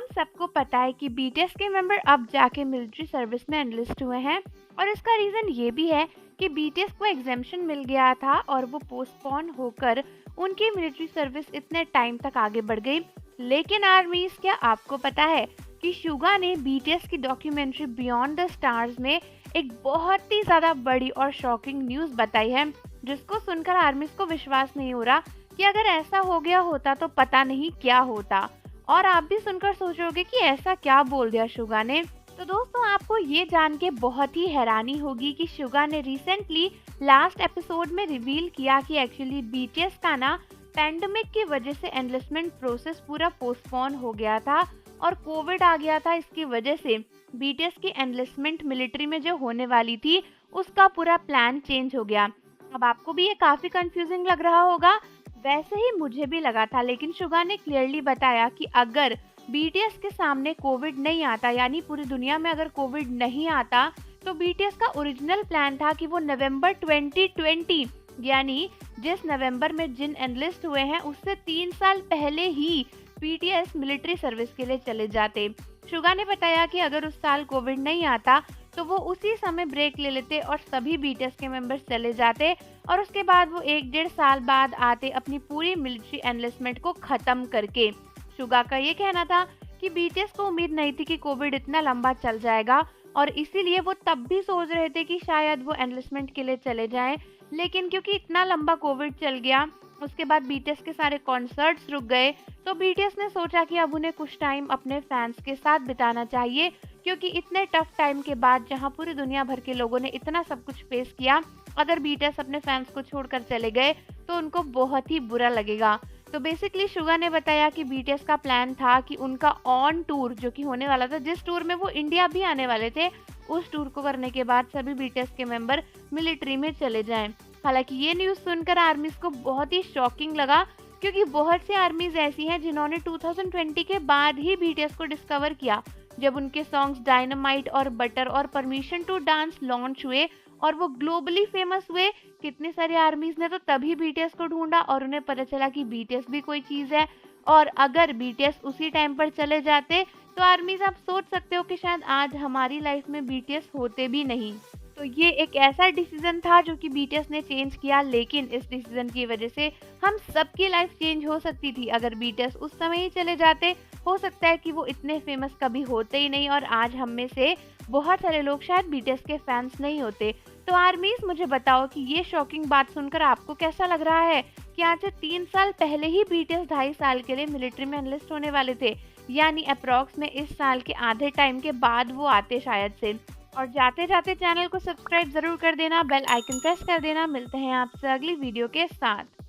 हम सबको पता है कि बीटीएस के मेंबर अब जाके मिलिट्री सर्विस में एनलिस्ट हुए हैं और इसका रीज़न ये भी है कि बीटीएस को एग्जेम्पशन मिल गया था और वो पोस्टपोन होकर उनकी मिलिट्री सर्विस इतने टाइम तक आगे बढ़ गई। लेकिन आर्मीज, क्या आपको पता है कि सुगा ने बीटीएस की डॉक्यूमेंट्री बियॉन्ड द स्टार्स में एक बहुत ही ज़्यादा बड़ी और शॉकिंग न्यूज़ बताई है, जिसको सुनकर आर्मीज को विश्वास नहीं हो रहा कि अगर ऐसा हो गया होता तो पता नहीं क्या होता। और आप भी सुनकर सोचोगे कि ऐसा क्या बोल दिया सुगा ने। तो दोस्तों, आपको ये जान के बहुत ही हैरानी होगी कि सुगा ने रिसेंटली लास्ट एपिसोड में रिवील किया कि एक्चुअली बीटीएस का ना पैंडेमिक की वजह से एनलिस्टमेंट प्रोसेस पूरा पोस्टपोन हो गया था और कोविड आ गया था। इसकी वजह से बीटीएस की एनलिस्टमेंट मिलिट्री में जो होने वाली थी उसका पूरा प्लान चेंज हो गया। अब आपको भी ये काफ़ी कंफ्यूजिंग लग रहा होगा, वैसे ही मुझे भी लगा था, लेकिन सुगा ने क्लियरली बताया कि अगर बीटीएस के सामने कोविड नहीं आता, यानी पूरी दुनिया में अगर कोविड नहीं आता, तो बीटीएस का ओरिजिनल प्लान था कि वो नवंबर 2020 यानी जिस नवंबर में जिन एनलिस्ट हुए हैं उससे 3 साल पहले ही बीटीएस मिलिट्री सर्विस के लिए चले जाते। सुगा ने बताया कि अगर उस साल कोविड नहीं आता तो वो उसी समय ब्रेक ले लेते और सभी बीटीएस के मेंबर्स चले जाते और उसके बाद वो 1-1.5 साल बाद आते अपनी पूरी मिलिट्री एनलिस्टमेंट को ख़त्म करके। सुगा का ये कहना था कि बीटीएस को उम्मीद नहीं थी कि कोविड इतना लंबा चल जाएगा और इसीलिए वो तब भी सोच रहे थे कि शायद वो एनलिस्टमेंट के लिए चले जाएं, लेकिन क्योंकि इतना लंबा कोविड चल गया, उसके बाद बीटीएस के सारे कॉन्सर्ट्स रुक गए, तो बीटीएस ने सोचा कि अब उन्हें कुछ टाइम अपने फैंस के साथ बिताना चाहिए, क्योंकि इतने टफ टाइम के बाद जहां पूरी दुनिया भर के लोगों ने इतना सब कुछ फेस किया, अगर बीटीएस अपने फैंस को छोड़कर चले गए तो उनको बहुत ही बुरा लगेगा। तो बेसिकली सुगा ने बताया कि बीटीएस का प्लान था कि उनका ऑन टूर जो कि होने वाला था, जिस टूर में वो इंडिया भी आने वाले थे, उस टूर को करने के बाद सभी बीटीएस के मेंबर मिलिट्री में चले जाएं। हालांकि ये न्यूज़ सुनकर आर्मीज को बहुत ही शॉकिंग लगा, क्योंकि बहुत सी आर्मीज ऐसी हैं जिन्होंने 2020 के बाद ही बीटीएस को डिस्कवर किया, जब उनके सॉन्ग्स डायनामाइट और बटर और परमिशन टू डांस लॉन्च हुए और वो ग्लोबली फेमस हुए। कितनी सारी आर्मीज ने तो तभी बीटीएस को ढूंढा और उन्हें पता चला कि बीटीएस भी कोई चीज़ है, और अगर बीटीएस उसी टाइम पर चले जाते तो आर्मीज, आप सोच सकते हो कि शायद आज हमारी लाइफ में बीटीएस होते भी नहीं। तो ये एक ऐसा डिसीजन था जो कि बीटीएस ने चेंज किया, लेकिन इस डिसीजन की वजह से हम सबकी लाइफ चेंज हो सकती थी। अगर बीटीएस उस समय ही चले जाते, हो सकता है कि वो इतने फेमस कभी होते ही नहीं और आज हम में से बहुत सारे लोग शायद बीटीएस के फैंस नहीं होते। तो आर्मीज, मुझे बताओ कि ये शॉकिंग बात सुनकर आपको कैसा लग रहा है कि आज से 3 साल पहले ही बीटीएस 2.5 साल के लिए मिलिट्री में एनलिस्ट होने वाले थे, यानी अप्रॉक्स में इस साल के आधे टाइम के बाद वो आते शायद से। और जाते जाते चैनल को सब्सक्राइब जरूर कर देना, बेल आइकन प्रेस कर देना। मिलते हैं आपसे अगली वीडियो के साथ।